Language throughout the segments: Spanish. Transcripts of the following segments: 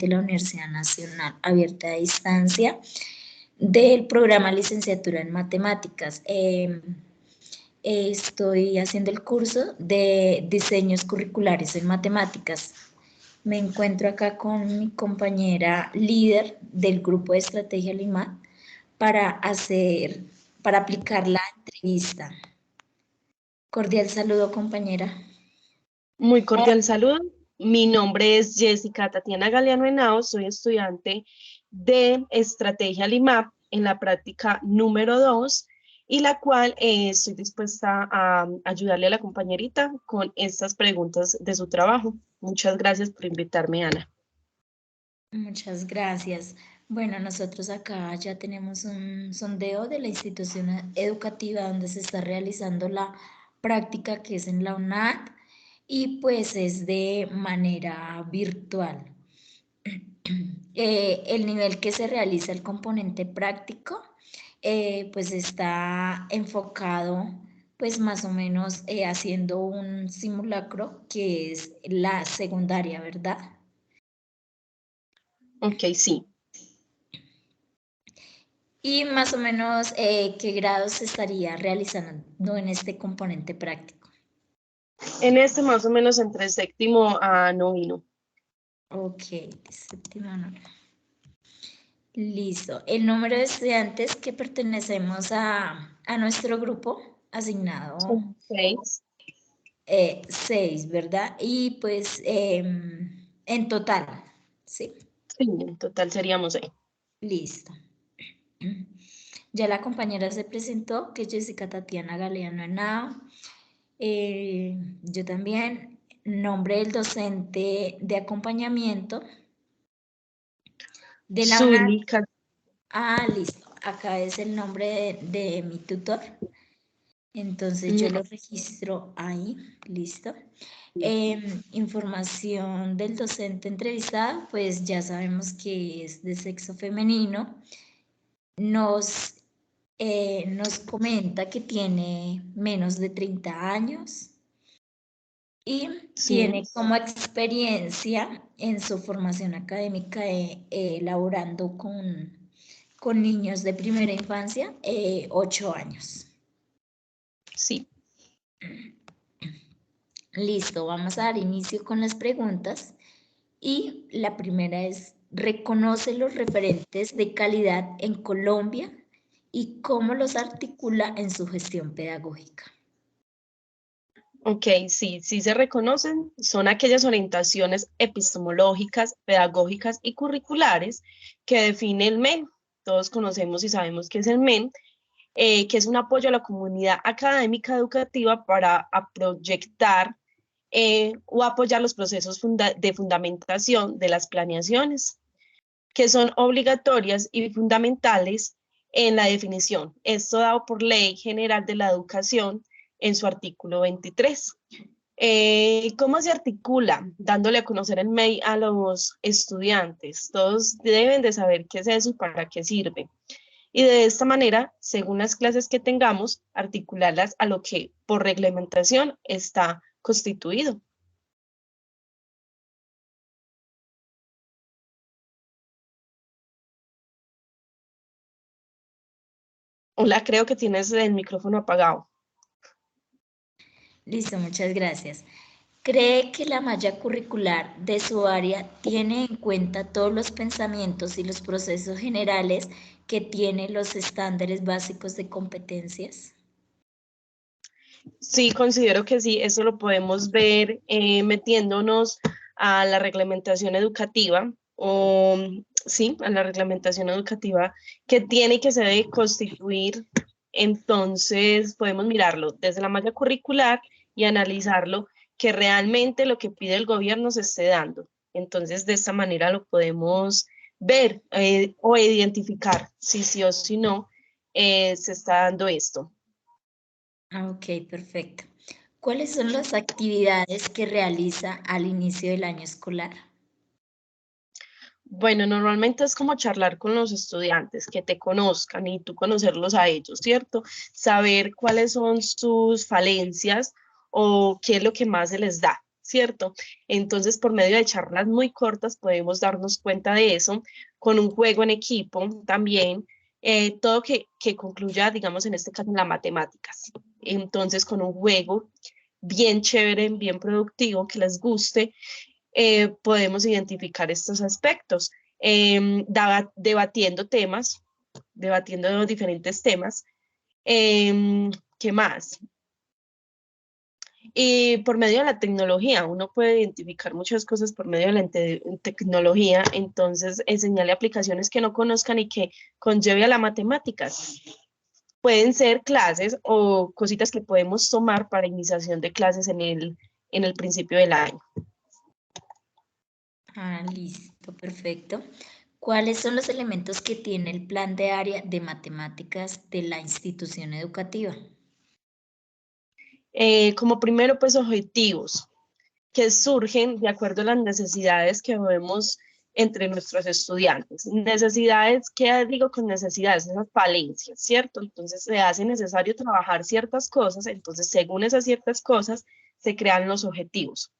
de la Universidad Nacional Abierta a Distancia del programa Licenciatura en Matemáticas. Estoy haciendo el curso de diseños curriculares en matemáticas. Me encuentro acá con mi compañera líder del grupo de estrategia Lima para aplicar la entrevista. Cordial saludo, compañera. Muy cordial saludo. Mi nombre es Jessica Tatiana Galeano Henao, soy estudiante de Estrategia LIMAP en la práctica número 2 y la cual estoy dispuesta a ayudarle a la compañerita con estas preguntas de su trabajo. Muchas gracias por invitarme, Ana. Muchas gracias. Bueno, nosotros acá ya tenemos un sondeo de la institución educativa donde se está realizando la práctica que es en la UNAD y pues es de manera virtual. El nivel que se realiza el componente práctico pues está enfocado pues más o menos haciendo un simulacro que es la secundaria, ¿verdad? Ok, sí. Y más o menos, ¿qué grados se estaría realizando en este componente práctico? En este más o menos entre séptimo a noveno. Ok, séptimo, no. Listo. El número de estudiantes que pertenecemos a nuestro grupo asignado, 6. 6, ¿verdad? Y pues en total, ¿sí? Sí, en total seríamos 6. Listo. Ya la compañera se presentó, que es Jessica Tatiana Galeano Henao. Yo también, nombre del docente de acompañamiento de la UNAD. Zulica. Ah, listo. Acá es el nombre de mi tutor. Entonces yo lo registro ahí. Listo. Información del docente entrevistado, pues ya sabemos que es de sexo femenino. Nos comenta que tiene menos de 30 años y Sí. tiene como experiencia en su formación académica laborando con niños de primera infancia, 8 años. Sí. Listo, vamos a dar inicio con las preguntas y la primera es, ¿reconoce los referentes de calidad en Colombia y cómo los articula en su gestión pedagógica? Ok, sí, sí se reconocen. Son aquellas orientaciones epistemológicas, pedagógicas y curriculares que define el MEN. Todos conocemos y sabemos qué es el MEN, que es un apoyo a la comunidad académica educativa para proyectar o apoyar los procesos de fundamentación de las planeaciones, que son obligatorias y fundamentales en la definición. Esto dado por Ley General de la Educación en su artículo 23. ¿Cómo se articula? Dándole a conocer el MEI a los estudiantes. Todos deben de saber qué es eso y para qué sirve. Y de esta manera, según las clases que tengamos, articularlas a lo que por reglamentación está constituido. Hola, creo que tienes el micrófono apagado. Listo, muchas gracias. ¿Cree que la malla curricular de su área tiene en cuenta todos los pensamientos y los procesos generales que tienen los estándares básicos de competencias? Sí, considero que sí, eso lo podemos ver metiéndonos a la reglamentación educativa o sí, a la reglamentación educativa que tiene y que se debe constituir. Entonces podemos mirarlo desde la malla curricular y analizarlo que realmente lo que pide el gobierno se esté dando. Entonces de esta manera lo podemos ver o identificar si sí o si no se está dando esto. Ok, perfecto. ¿Cuáles son las actividades que realiza al inicio del año escolar? Bueno, normalmente es como charlar con los estudiantes, que te conozcan y tú conocerlos a ellos, ¿cierto? Saber cuáles son sus falencias o qué es lo que más se les da, ¿cierto? Entonces, por medio de charlas muy cortas podemos darnos cuenta de eso, con un juego en equipo también, todo que concluya, digamos, en este caso, en las matemáticas. Entonces, con un juego bien chévere, bien productivo, que les guste, podemos identificar estos aspectos, debatiendo diferentes temas. ¿Qué más? Y por medio de la tecnología, uno puede identificar muchas cosas por medio de la tecnología, entonces enseñarle aplicaciones que no conozcan y que conlleve a la matemáticas. Pueden ser clases o cositas que podemos tomar para iniciación de clases en el principio del año. Ah, listo, perfecto. ¿Cuáles son los elementos que tiene el plan de área de matemáticas de la institución educativa? Como primero, pues objetivos que surgen de acuerdo a las necesidades que vemos entre nuestros estudiantes. Necesidades, ¿qué digo con necesidades? Esas falencias, ¿cierto? Entonces se hace necesario trabajar ciertas cosas, entonces según esas ciertas cosas se crean los objetivos.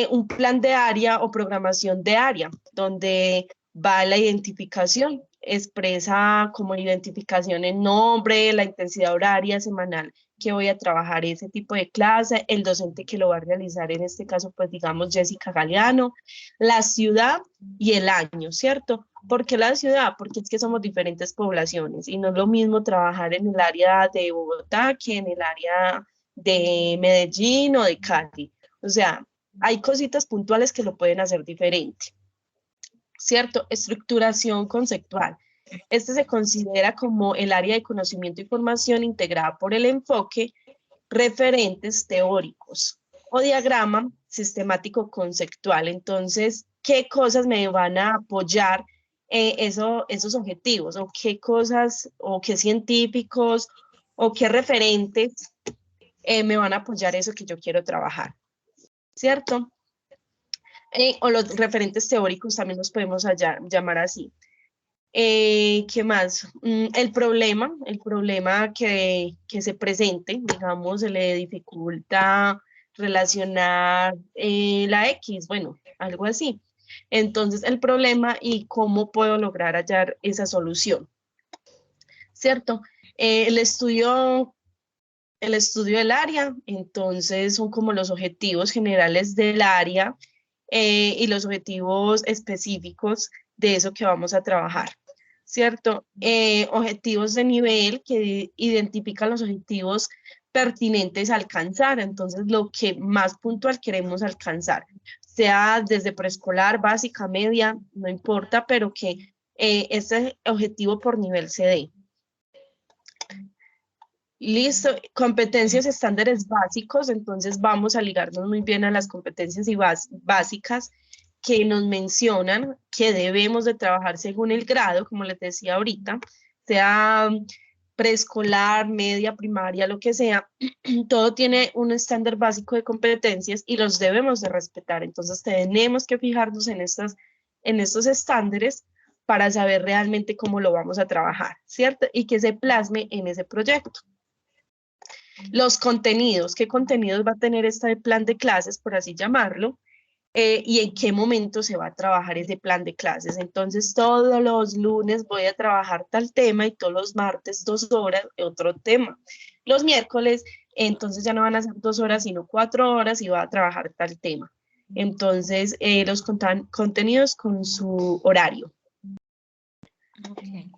Un plan de área o programación de área, donde va la identificación, expresa como identificación en nombre, la intensidad horaria semanal que voy a trabajar ese tipo de clase, el docente que lo va a realizar, en este caso, pues digamos Jessica Galeano, la ciudad y el año, ¿cierto? ¿Por qué la ciudad? Porque es que somos diferentes poblaciones y no es lo mismo trabajar en el área de Bogotá que en el área de Medellín o de Cali. O sea, hay cositas puntuales que lo pueden hacer diferente, ¿cierto? Estructuración conceptual. Este se considera como el área de conocimiento y formación integrada por el enfoque, referentes teóricos o diagrama sistemático conceptual. Entonces, ¿qué cosas me van a apoyar esos objetivos? ¿O qué cosas, o qué científicos, o qué referentes me van a apoyar eso que yo quiero trabajar? ¿Cierto? O los referentes teóricos también los podemos llamar así. ¿Qué más? El problema que se presente, digamos, se le dificulta relacionar la X, bueno, algo así. Entonces, el problema y cómo puedo lograr hallar esa solución, ¿cierto? El estudio del área, entonces son como los objetivos generales del área y los objetivos específicos de eso que vamos a trabajar, ¿cierto? Objetivos de nivel que identifican los objetivos pertinentes a alcanzar, entonces lo que más puntual queremos alcanzar, sea desde preescolar, básica, media, no importa, pero que ese objetivo por nivel se dé. Listo, competencias estándares básicos, entonces vamos a ligarnos muy bien a las competencias y básicas que nos mencionan que debemos de trabajar según el grado, como les decía ahorita, sea preescolar, media, primaria, lo que sea, todo tiene un estándar básico de competencias y los debemos de respetar, entonces tenemos que fijarnos en estos estándares para saber realmente cómo lo vamos a trabajar, ¿cierto? Y que se plasme en ese proyecto. Los contenidos, qué contenidos va a tener este plan de clases, por así llamarlo, y en qué momento se va a trabajar ese plan de clases. Entonces, todos los lunes voy a trabajar tal tema y todos los martes 2 horas otro tema. Los miércoles, entonces ya no van a ser 2 horas, sino 4 horas y va a trabajar tal tema. Entonces, los contenidos con su horario. Okay.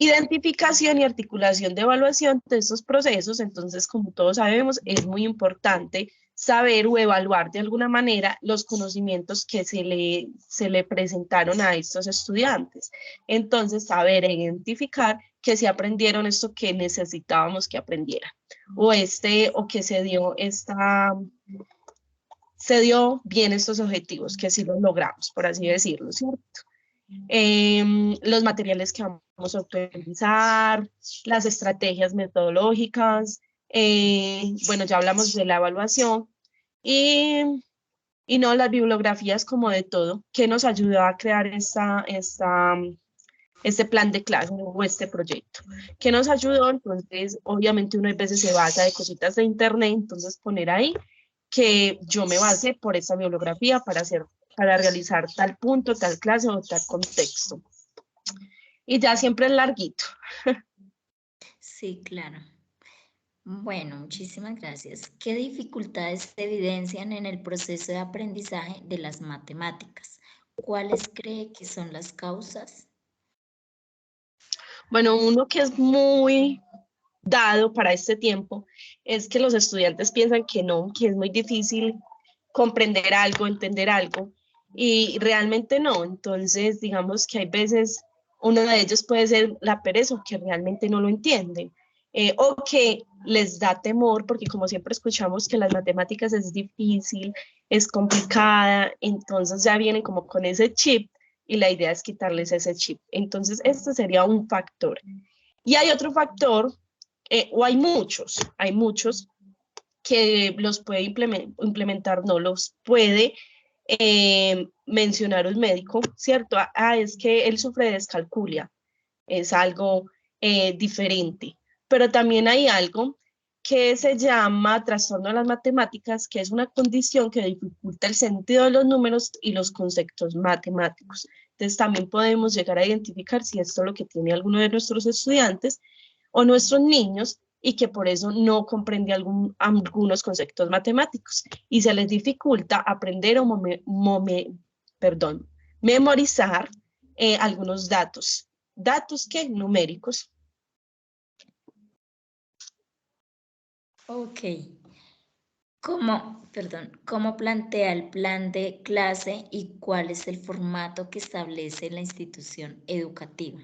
Identificación y articulación de evaluación de estos procesos, entonces, como todos sabemos, es muy importante saber o evaluar de alguna manera los conocimientos que se le presentaron a estos estudiantes. Entonces, saber identificar que se aprendieron esto que necesitábamos que aprendieran, o que se dio bien estos objetivos, que sí los logramos, por así decirlo, ¿cierto? Los materiales que vamos a utilizar, las estrategias metodológicas, bueno, ya hablamos de la evaluación y no las bibliografías como de todo, que nos ayuda a crear este plan de clase o este proyecto. ¿Qué nos ayudó? Entonces, obviamente uno a veces se basa de cositas de internet, entonces poner ahí que yo me base por esta bibliografía para realizar tal punto, tal clase o tal contexto. Y ya siempre es larguito. Sí, claro. Bueno, muchísimas gracias. ¿Qué dificultades se evidencian en el proceso de aprendizaje de las matemáticas? ¿Cuáles cree que son las causas? Bueno, uno que es muy dado para este tiempo es que los estudiantes piensan que no, que es muy difícil comprender algo, entender algo, y realmente no. Entonces, digamos que hay veces uno de ellos puede ser la pereza, que realmente no lo entienden, o que les da temor, porque como siempre escuchamos que las matemáticas es difícil, es complicada, entonces ya vienen como con ese chip y la idea es quitarles ese chip. Entonces, este sería un factor. Y hay otro factor, o hay muchos que los puede implementar, no los puede mencionar un médico, ¿cierto? Es que él sufre de descalculia, es algo diferente. Pero también hay algo que se llama trastorno de las matemáticas, que es una condición que dificulta el sentido de los números y los conceptos matemáticos. Entonces también podemos llegar a identificar si esto es lo que tiene alguno de nuestros estudiantes o nuestros niños y que por eso no comprende algunos conceptos matemáticos y se les dificulta aprender o memorizar algunos datos. ¿Datos qué? Numéricos. Ok. ¿Cómo plantea el plan de clase y cuál es el formato que establece la institución educativa?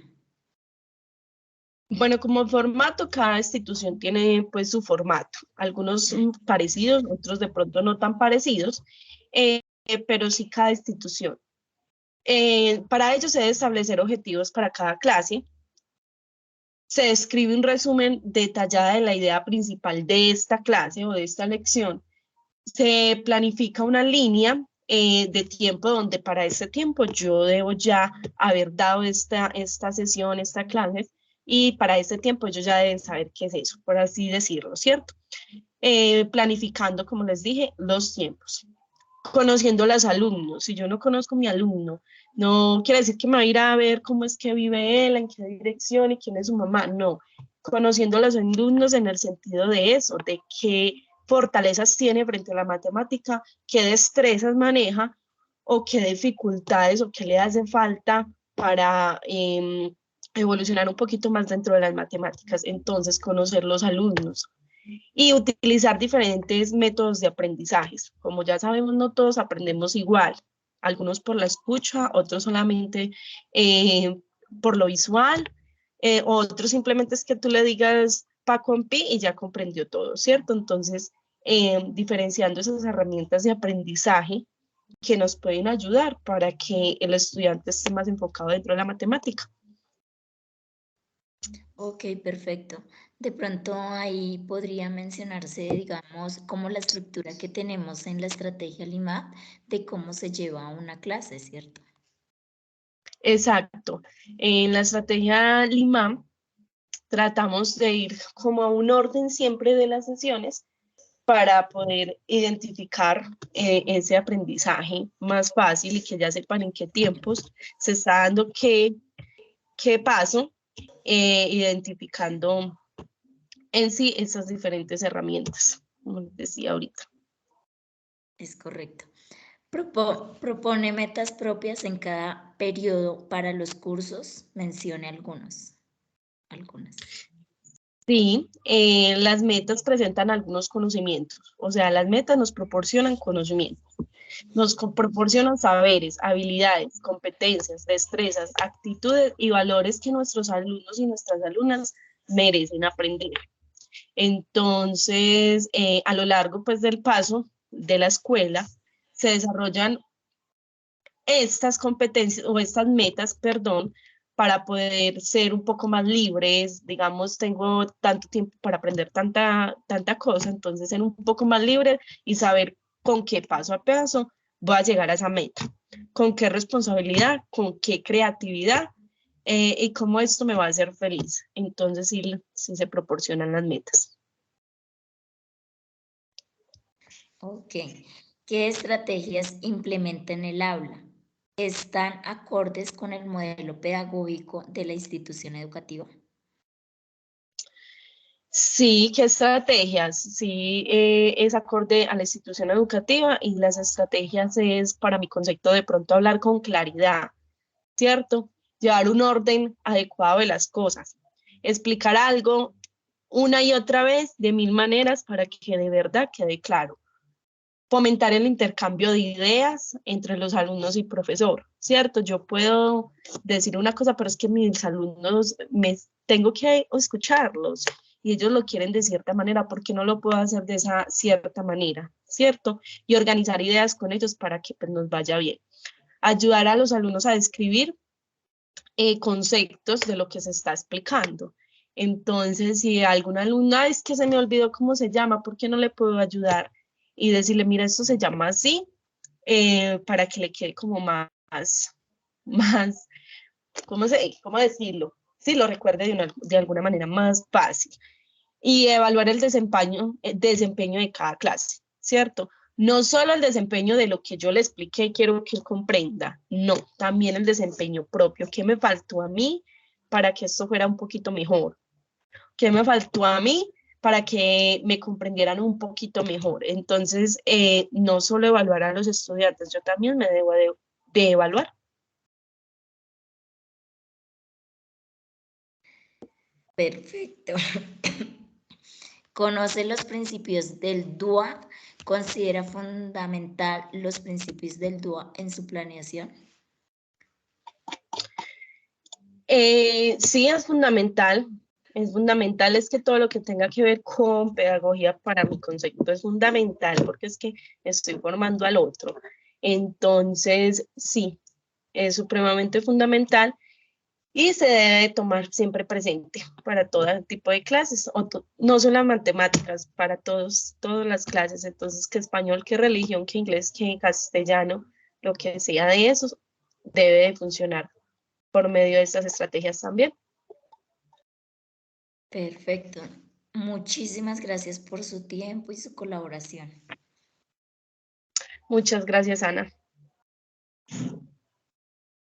Bueno, como formato, cada institución tiene pues su formato. Algunos parecidos, otros de pronto no tan parecidos, pero sí cada institución. Para ello se debe establecer objetivos para cada clase. Se describe un resumen detallado de la idea principal de esta clase o de esta lección. Se planifica una línea de tiempo donde para ese tiempo yo debo ya haber dado esta sesión, esta clase, y para ese tiempo ellos ya deben saber qué es eso, por así decirlo, ¿cierto? Planificando, como les dije, los tiempos. Conociendo a los alumnos. Si yo no conozco a mi alumno, no quiere decir que me va a ir a ver cómo es que vive él, en qué dirección y quién es su mamá. No, conociendo a los alumnos en el sentido de eso, de qué fortalezas tiene frente a la matemática, qué destrezas maneja o qué dificultades o qué le hace falta para evolucionar un poquito más dentro de las matemáticas. Entonces, conocer los alumnos y utilizar diferentes métodos de aprendizajes. Como ya sabemos, no todos aprendemos igual, algunos por la escucha, otros solamente eh, por lo visual, otros simplemente es que tú le digas Paco en Pi y ya comprendió todo, ¿cierto? Entonces, diferenciando esas herramientas de aprendizaje que nos pueden ayudar para que el estudiante esté más enfocado dentro de la matemática. Ok, perfecto. De pronto ahí podría mencionarse, digamos, como la estructura que tenemos en la estrategia LIMAD de cómo se lleva una clase, ¿cierto? Exacto. En la estrategia Lima tratamos de ir como a un orden siempre de las sesiones para poder identificar ese aprendizaje más fácil y que ya sepan en qué tiempos se está dando qué paso, identificando en sí esas diferentes herramientas, como les decía ahorita. Es correcto. Propone metas propias en cada periodo para los cursos. Mencione algunas. Sí, las metas presentan algunos conocimientos, o sea, las metas nos proporcionan conocimientos, nos proporcionan saberes, habilidades, competencias, destrezas, actitudes y valores que nuestros alumnos y nuestras alumnas merecen aprender. Entonces, a lo largo pues del paso de la escuela, se desarrollan estas competencias o estas metas, perdón, para poder ser un poco más libres, digamos, tengo tanto tiempo para aprender tanta cosa, entonces ser un poco más libre y saber con qué paso a paso voy a llegar a esa meta, con qué responsabilidad, con qué creatividad y cómo esto me va a hacer feliz. Entonces sí se proporcionan las metas. Ok. ¿Qué estrategias implementa en el aula? ¿Están acordes con el modelo pedagógico de la institución educativa? Sí, ¿qué estrategias? Sí, es acorde a la institución educativa y las estrategias es, para mi concepto, de pronto hablar con claridad, ¿cierto? Llevar un orden adecuado de las cosas, explicar algo una y otra vez de mil maneras para que de verdad quede claro. Fomentar el intercambio de ideas entre los alumnos y profesor, ¿cierto? Yo puedo decir una cosa, pero es que mis alumnos me tengo que escucharlos y ellos lo quieren de cierta manera, ¿por qué no lo puedo hacer de esa cierta manera, ¿cierto? Y organizar ideas con ellos para que pues, nos vaya bien. Ayudar a los alumnos a describir conceptos de lo que se está explicando. Entonces, si alguna alumna es que se me olvidó cómo se llama, ¿por qué no le puedo ayudar? Y decirle, mira, esto se llama así, para que le quede como más, ¿cómo decirlo? Sí, lo recuerde de alguna manera más fácil. Y evaluar el desempeño de cada clase, ¿cierto? No solo el desempeño de lo que yo le expliqué, quiero que él comprenda, no, también el desempeño propio, qué me faltó a mí para que esto fuera un poquito mejor, qué me faltó a mí para que me comprendieran un poquito mejor. Entonces, no solo evaluar a los estudiantes, yo también me debo de evaluar. Perfecto. ¿Conoce los principios del DUA? ¿Considera fundamental los principios del DUA en su planeación? Sí, es fundamental, es que todo lo que tenga que ver con pedagogía para mi concepto es fundamental porque es que estoy formando al otro. Entonces, sí, es supremamente fundamental y se debe tomar siempre presente para todo tipo de clases, no solo matemáticas, para todas las clases, entonces que español, que religión, que inglés, que castellano, lo que sea de eso, debe de funcionar por medio de estas estrategias también. Perfecto. Muchísimas gracias por su tiempo y su colaboración. Muchas gracias, Ana.